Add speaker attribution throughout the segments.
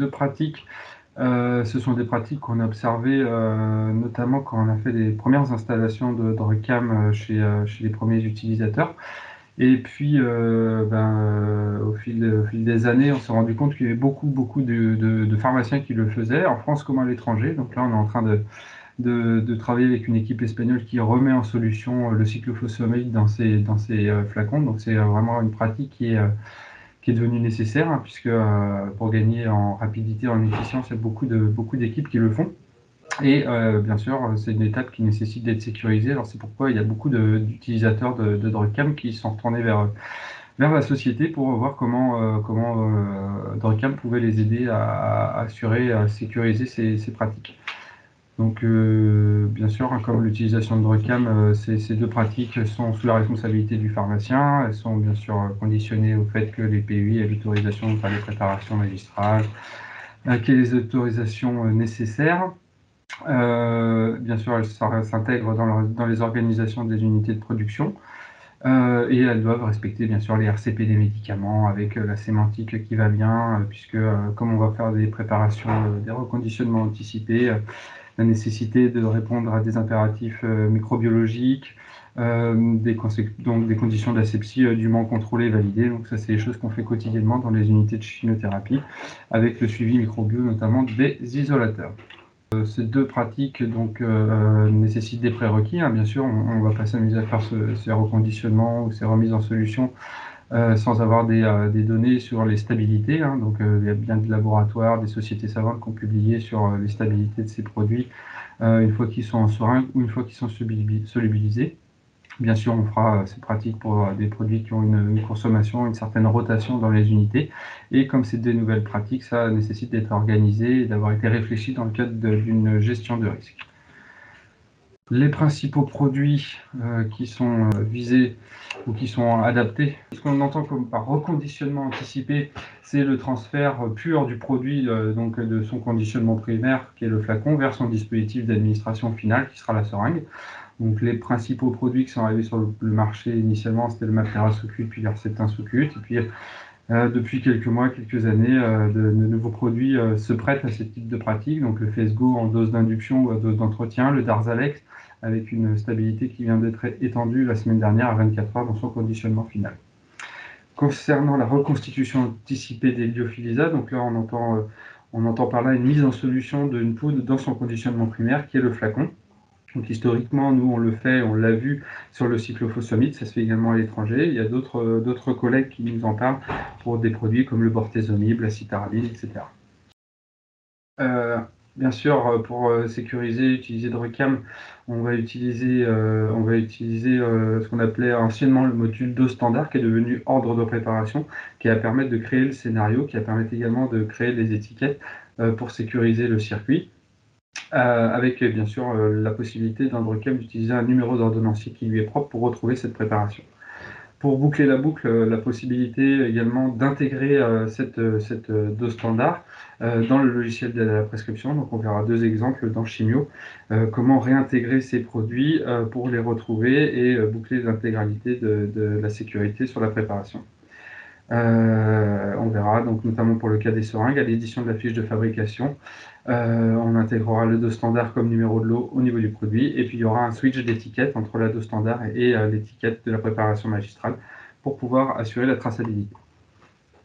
Speaker 1: deux pratiques, ce sont des pratiques qu'on a observées, notamment quand on a fait les premières installations de RECAM chez les premiers utilisateurs. Et puis, au fil des années, on s'est rendu compte qu'il y avait beaucoup de pharmaciens qui le faisaient, en France comme à l'étranger. Donc là, on est en train de travailler avec une équipe espagnole qui remet en solution le cyclophosphamide dans ces flacons. Donc c'est vraiment une pratique qui est devenue nécessaire, hein, puisque pour gagner en rapidité, en efficience, il y a beaucoup d'équipes qui le font. Et bien sûr, c'est une étape qui nécessite d'être sécurisée. Alors c'est pourquoi il y a beaucoup d'utilisateurs de DRUCAM qui sont retournés vers la société pour voir comment DRUCAM pouvait les aider à assurer, à sécuriser ces pratiques. Donc bien sûr, hein, comme l'utilisation de DRUCAM, ces deux pratiques sont sous la responsabilité du pharmacien. Elles sont bien sûr conditionnées au fait que les PUI aient l'autorisation de faire les préparations magistrales, qu'il y ait les autorisations nécessaires. Bien sûr, elles s'intègrent dans les organisations des unités de production et elles doivent respecter bien sûr les RCP des médicaments avec la sémantique qui va bien, puisque comme on va faire des préparations, des reconditionnements anticipés, la nécessité de répondre à des impératifs microbiologiques, donc des conditions d'asepsie dûment contrôlées et validées. Donc ça, c'est des choses qu'on fait quotidiennement dans les unités de chimiothérapie, avec le suivi microbio notamment des isolateurs. Ces deux pratiques donc, nécessitent des prérequis, hein. Bien sûr, on ne va pas s'amuser à faire ces reconditionnements ou ces remises en solution sans avoir des données sur les stabilités, hein. Donc il y a bien des laboratoires, des sociétés savantes qui ont publié sur les stabilités de ces produits une fois qu'ils sont en seringue ou une fois qu'ils sont solubilisés. Bien sûr, on fera ces pratiques pour des produits qui ont une consommation, une certaine rotation dans les unités. Et comme c'est des nouvelles pratiques, ça nécessite d'être organisé et d'avoir été réfléchi dans le cadre d'une gestion de risque. Les principaux produits qui sont visés ou qui sont adaptés, ce qu'on entend comme par reconditionnement anticipé, c'est le transfert pur du produit, donc de son conditionnement primaire, qui est le flacon, vers son dispositif d'administration finale, qui sera la seringue. Donc les principaux produits qui sont arrivés sur le marché initialement, c'était le Maptera Sous-Cut, puis l'Herceptin Sous-Cut. Et puis depuis quelques mois, quelques années, de nouveaux produits se prêtent à ce type de pratique. Donc le Phesgo en dose d'induction ou à dose d'entretien, le Darzalex avec une stabilité qui vient d'être étendue la semaine dernière à 24 heures dans son conditionnement final. Concernant la reconstitution anticipée des lyophilisats, donc là on entend par là une mise en solution d'une poudre dans son conditionnement primaire qui est le flacon. Donc historiquement, nous on le fait, on l'a vu sur le cyclophosphamide, ça se fait également à l'étranger. Il y a d'autres collègues qui nous en parlent pour des produits comme le bortezomib, la citaraline, etc. Bien sûr, pour sécuriser, utiliser DRUCAM, on va utiliser ce qu'on appelait anciennement le module dose standard, qui est devenu ordre de préparation, qui va permettre de créer le scénario, qui va permettre également de créer les étiquettes pour sécuriser le circuit. Avec bien sûr la possibilité dans DRUCAM d'utiliser un numéro d'ordonnancier qui lui est propre pour retrouver cette préparation. Pour boucler la boucle, la possibilité également d'intégrer cette dose standard dans le logiciel d'aide à la prescription. Donc on verra deux exemples dans Chimio, comment réintégrer ces produits pour les retrouver et boucler l'intégralité de la sécurité sur la préparation. On verra donc notamment pour le cas des seringues, à l'édition de la fiche de fabrication, on intégrera le dose standard comme numéro de lot au niveau du produit, et puis il y aura un switch d'étiquette entre la dose standard et l'étiquette de la préparation magistrale pour pouvoir assurer la traçabilité.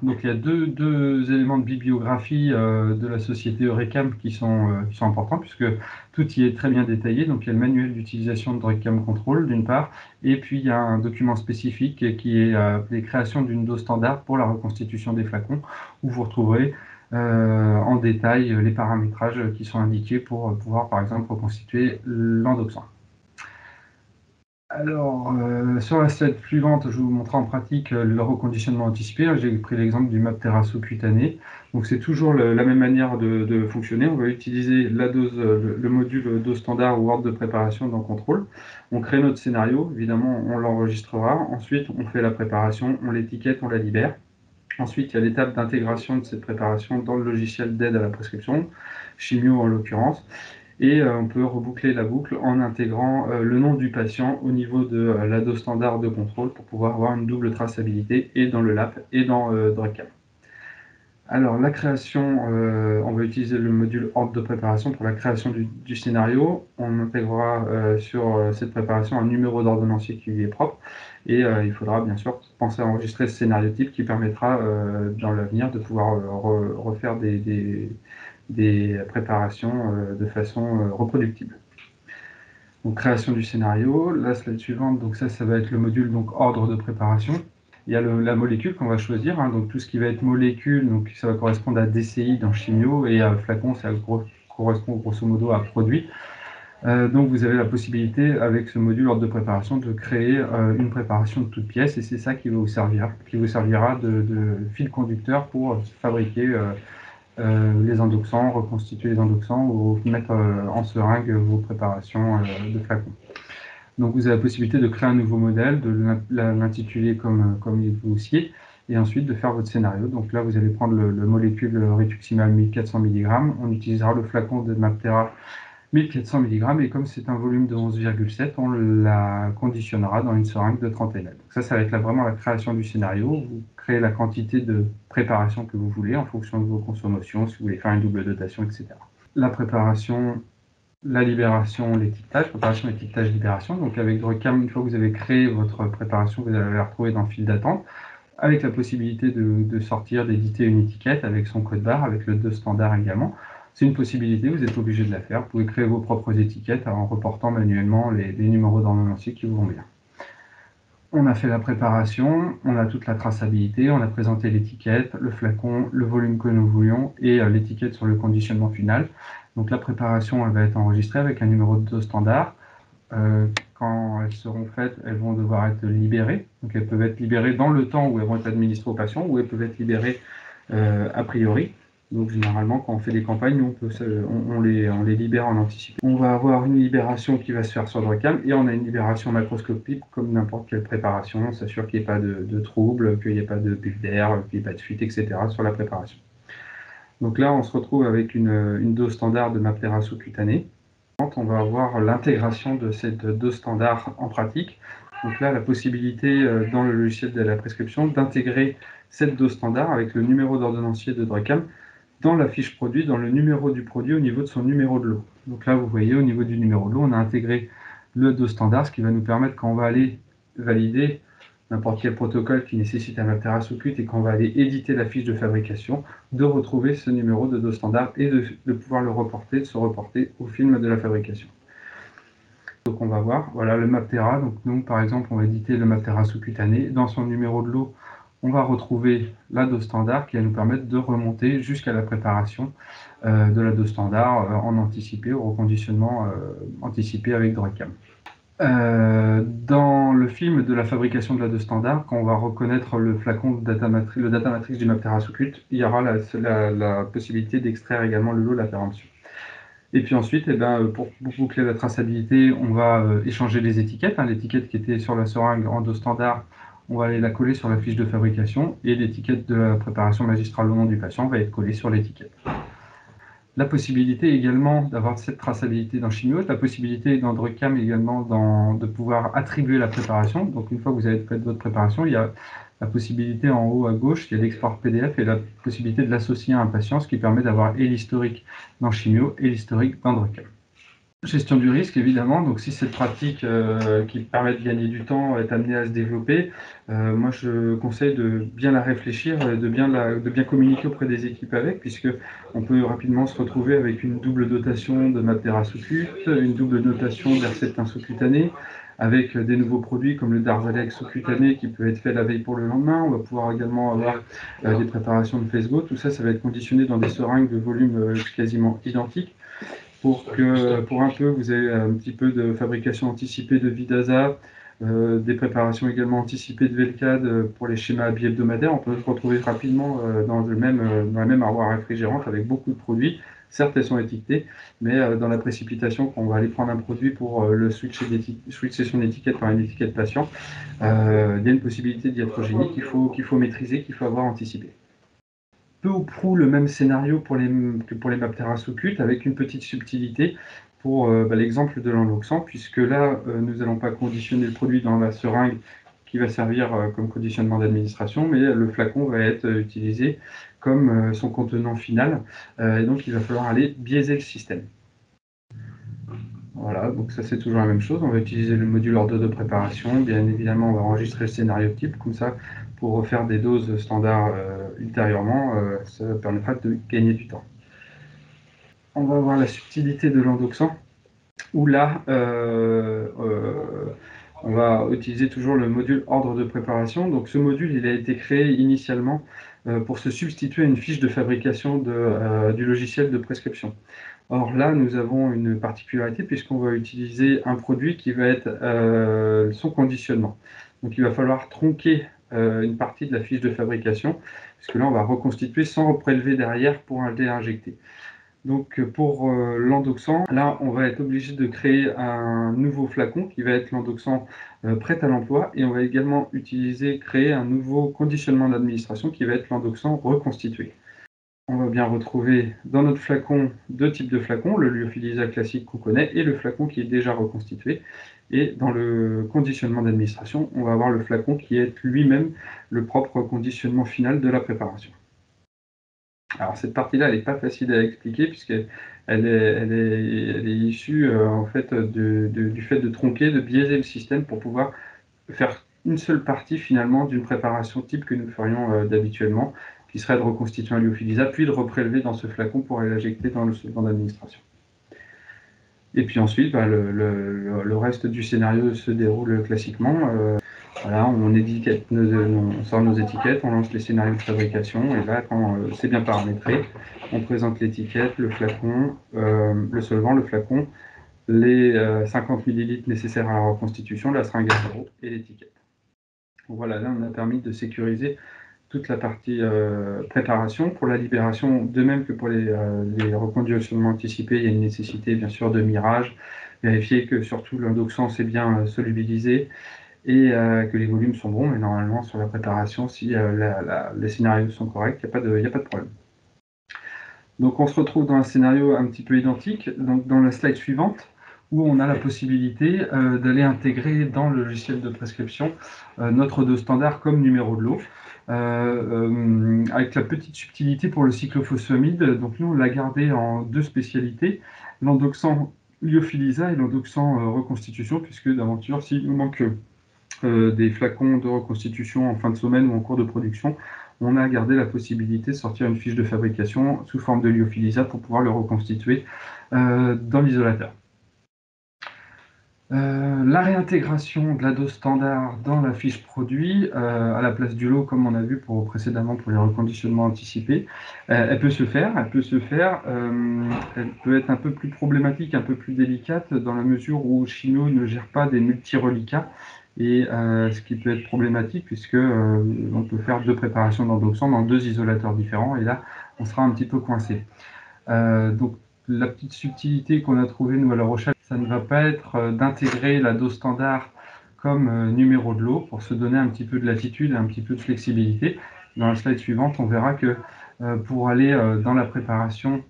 Speaker 1: Donc il y a deux éléments de bibliographie de la société Eurecam qui sont importants, puisque tout y est très bien détaillé. Donc il y a le manuel d'utilisation de DRUCAM Control d'une part, et puis il y a un document spécifique qui est appelé création d'une dose standard pour la reconstitution des flacons, où vous retrouverez en détail les paramétrages qui sont indiqués pour pouvoir par exemple reconstituer l'endoxan. Alors, sur la slide suivante, je vais vous montrer en pratique le reconditionnement anticipé. J'ai pris l'exemple du Maptera sous-cutané. Donc, c'est toujours la même manière de fonctionner. On va utiliser la dose, le module dose standard ou ordre de préparation dans contrôle. On crée notre scénario, évidemment, on l'enregistrera. Ensuite, on fait la préparation, on l'étiquette, on la libère. Ensuite, il y a l'étape d'intégration de cette préparation dans le logiciel d'aide à la prescription, Chimio en l'occurrence. Et on peut reboucler la boucle en intégrant le nom du patient au niveau de la dose standard de contrôle pour pouvoir avoir une double traçabilité et dans le LAP et dans DRUCAM. Alors, la création, on va utiliser le module ordre de préparation pour la création du scénario. On intégrera sur cette préparation un numéro d'ordonnancier qui lui est propre. Et il faudra bien sûr penser à enregistrer ce scénario type qui permettra dans l'avenir de pouvoir refaire des préparations de façon reproductible. Donc, création du scénario. La slide suivante, donc ça va être le module donc, ordre de préparation. Il y a la molécule qu'on va choisir, hein, donc tout ce qui va être molécule, donc ça va correspondre à DCI dans chimio, et flacon, ça correspond grosso modo à produit. Donc vous avez la possibilité, avec ce module ordre de préparation, de créer une préparation de toute pièce, et c'est ça qui vous servira de fil conducteur pour fabriquer les endoxants, reconstituer les endoxants ou mettre en seringue vos préparations de flacons. Donc vous avez la possibilité de créer un nouveau modèle, de l'intituler comme vous sied, et ensuite de faire votre scénario. Donc là, vous allez prendre le molécule rituximab 1400 mg. On utilisera le flacon de Maptera 1400 mg, et comme c'est un volume de 11,7, on la conditionnera dans une seringue de 30 ml. Donc ça va être vraiment la création du scénario. Vous créez la quantité de préparation que vous voulez en fonction de vos consommations, si vous voulez faire une double dotation, etc. La préparation, la libération, l'étiquetage, préparation, étiquetage, libération. Donc avec DRUCAM, une fois que vous avez créé votre préparation, vous allez la retrouver dans le fil d'attente, avec la possibilité de sortir, d'éditer une étiquette avec son code barre, avec le 2 standard également. C'est une possibilité, vous êtes obligé de la faire. Vous pouvez créer vos propres étiquettes en reportant manuellement les numéros d'ordonnancier qui vous vont bien. On a fait la préparation, on a toute la traçabilité, on a présenté l'étiquette, le flacon, le volume que nous voulions et l'étiquette sur le conditionnement final. Donc la préparation, elle va être enregistrée avec un numéro de dos standard. Quand elles seront faites, elles vont devoir être libérées. Donc elles peuvent être libérées dans le temps où elles vont être administrées aux patients, ou elles peuvent être libérées a priori. Donc généralement, quand on fait des campagnes, nous, on les libère en anticipé. On va avoir une libération qui va se faire sur DRUCAM, et on a une libération macroscopique comme n'importe quelle préparation. On s'assure qu'il n'y ait pas de troubles, qu'il n'y ait pas de bulle d'air, qu'il n'y ait pas de fuite, etc. sur la préparation. Donc là, on se retrouve avec une dose standard de Maptera sous-cutanée. On va avoir l'intégration de cette dose standard en pratique. Donc là, la possibilité dans le logiciel de la prescription d'intégrer cette dose standard avec le numéro d'ordonnancier de DRUCAM dans la fiche produit, dans le numéro du produit au niveau de son numéro de lot. Donc là, vous voyez, au niveau du numéro de lot, on a intégré le dose standard, ce qui va nous permettre, quand on va aller valider n'importe quel protocole qui nécessite un Maptera sous-cut et qu'on va aller éditer la fiche de fabrication, de retrouver ce numéro de dose standard et de pouvoir de se reporter au film de la fabrication. Donc on va voir, voilà le Maptera. Donc nous, par exemple, on va éditer le Maptera sous-cutané. Dans son numéro de lot, on va retrouver la dose standard qui va nous permettre de remonter jusqu'à la préparation de la dose standard en anticipé, au reconditionnement anticipé avec DRUCAM. Dans le film de la fabrication de la dose standard, quand on va reconnaître le flacon de data matrix du Maptera sous-cut, il y aura la possibilité d'extraire également le lot de la péremption. Et puis ensuite, pour boucler la traçabilité, on va échanger les étiquettes. L'étiquette qui était sur la seringue en dose standard, on va aller la coller sur la fiche de fabrication, et l'étiquette de la préparation magistrale au nom du patient va être collée sur l'étiquette. La possibilité également d'avoir cette traçabilité dans Chimio, la possibilité dans DRUCAM également de pouvoir attribuer la préparation. Donc une fois que vous avez fait votre préparation, il y a la possibilité en haut à gauche, il y a l'export PDF et la possibilité de l'associer à un patient, ce qui permet d'avoir et l'historique dans Chimio et l'historique dans DRUCAM. Gestion du risque, évidemment. Donc si cette pratique qui permet de gagner du temps est amenée à se développer, moi je conseille de bien la réfléchir, de bien communiquer auprès des équipes avec, puisque on peut rapidement se retrouver avec une double dotation de Maptera sous-cut, une double dotation d'Herceptin sous-cutané, avec des nouveaux produits comme le Darzalex sous-cutané qui peut être fait la veille pour le lendemain. On va pouvoir également avoir des préparations de Phesgo. Tout ça, ça va être conditionné dans des seringues de volume quasiment identiques. Pour un peu, vous avez un petit peu de fabrication anticipée de Vidasa, des préparations également anticipées de Velcade pour les schémas bi-hebdomadaires. On peut se retrouver rapidement dans la même armoire réfrigérante avec beaucoup de produits. Certes, elles sont étiquetées, mais dans la précipitation, quand on va aller prendre un produit pour le switcher son étiquette par une étiquette patient, il y a une possibilité d'hiatrogénie qu'il faut maîtriser, qu'il faut avoir anticipé. Peu ou prou le même scénario que pour les Maptera sous-cut, avec une petite subtilité pour l'exemple de l'endoxant, puisque là, nous n'allons pas conditionner le produit dans la seringue qui va servir comme conditionnement d'administration, mais le flacon va être utilisé comme son contenant final. Et donc, il va falloir aller biaiser le système. Voilà, donc ça c'est toujours la même chose. On va utiliser le module ordre de préparation. Bien évidemment, on va enregistrer le scénario type, comme ça, pour refaire des doses standards ultérieurement, ça permettra de gagner du temps. On va voir la subtilité de l'endoxant, où là, on va utiliser toujours le module ordre de préparation. Donc ce module, il a été créé initialement pour se substituer à une fiche de fabrication du logiciel de prescription. Or là, nous avons une particularité puisqu'on va utiliser un produit qui va être son conditionnement. Donc il va falloir tronquer une partie de la fiche de fabrication, puisque là, on va reconstituer sans prélever derrière pour aller injecter. Donc pour l'endoxant, là on va être obligé de créer un nouveau flacon qui va être l'endoxant prêt à l'emploi, et on va également créer un nouveau conditionnement d'administration qui va être l'endoxant reconstitué. On va bien retrouver dans notre flacon deux types de flacons, le lyophilisa classique qu'on connaît et le flacon qui est déjà reconstitué. Et dans le conditionnement d'administration, on va avoir le flacon qui est lui-même le propre conditionnement final de la préparation. Alors cette partie-là, elle n'est pas facile à expliquer puisqu'elle est issue en fait du fait de tronquer, de biaiser le système pour pouvoir faire une seule partie finalement d'une préparation type que nous ferions d'habituellement, qui serait de reconstituer un lyophilisa, puis de reprélever dans ce flacon pour aller l'injecter dans le solvant d'administration. Et puis ensuite, le reste du scénario se déroule classiquement. Voilà, on sort nos étiquettes, on lance les scénarios de fabrication, et là, quand c'est bien paramétré, on présente l'étiquette, le flacon, le solvant, le flacon, les 50 ml nécessaires à la reconstitution, la seringue à zéro et l'étiquette. Voilà, là, on a permis de sécuriser toute la partie préparation. Pour la libération, de même que pour les reconditionnements anticipés, il y a une nécessité, bien sûr, de mirage, vérifier que surtout l'endoxant s'est bien solubilisé, et que les volumes sont bons, mais normalement sur la préparation, si les scénarios sont corrects, il n'y a pas de problème. Donc on se retrouve dans un scénario un petit peu identique, donc dans la slide suivante, où on a la possibilité d'aller intégrer dans le logiciel de prescription notre dose standard comme numéro de lot, avec la petite subtilité pour le cyclophosphamide. Donc nous on l'a gardé en deux spécialités, l'endoxant lyophilisa et l'endoxant reconstitution, puisque d'aventure, s'il nous manque des flacons de reconstitution en fin de semaine ou en cours de production, on a gardé la possibilité de sortir une fiche de fabrication sous forme de lyophilisa pour pouvoir le reconstituer dans l'isolateur. La réintégration de la dose standard dans la fiche produit à la place du lot, comme on a vu précédemment pour les reconditionnements anticipés, elle peut se faire. Elle peut être un peu plus problématique, un peu plus délicate, dans la mesure où Shino ne gère pas des multi-reliquats, et ce qui peut être problématique puisque on peut faire deux préparations d'endoxant dans deux isolateurs différents, et là on sera un petit peu coincé. Donc la petite subtilité qu'on a trouvée nous à La Rochelle, ça ne va pas être d'intégrer la dose standard comme numéro de lot pour se donner un petit peu de latitude et un petit peu de flexibilité. Dans la slide suivante, on verra que pour aller dans la préparation,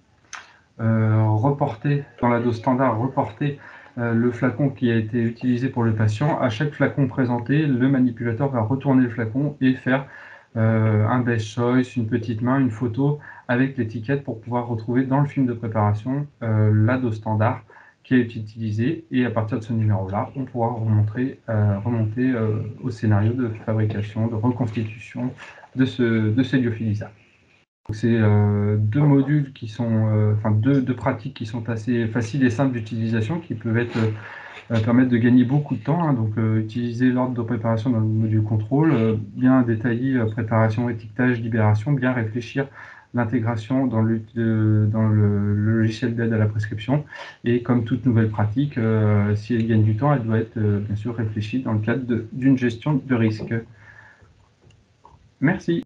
Speaker 1: reporter dans la dose standard, reporter le flacon qui a été utilisé pour le patient, à chaque flacon présenté, le manipulateur va retourner le flacon et faire un best choice, une petite main, une photo avec l'étiquette pour pouvoir retrouver dans le film de préparation la dose standard qui a été utilisée, et à partir de ce numéro-là, on pourra remonter au scénario de fabrication, de reconstitution de ces lyophilisas. C'est deux modules qui sont, deux pratiques qui sont assez faciles et simples d'utilisation, qui peuvent permettre de gagner beaucoup de temps. Donc utiliser l'ordre de préparation dans le module contrôle, bien détailler préparation, étiquetage, libération, bien réfléchir l'intégration dans le logiciel d'aide à la prescription. Et comme toute nouvelle pratique, si elle gagne du temps, elle doit être bien sûr réfléchie dans le cadre d'une gestion de risque. Merci.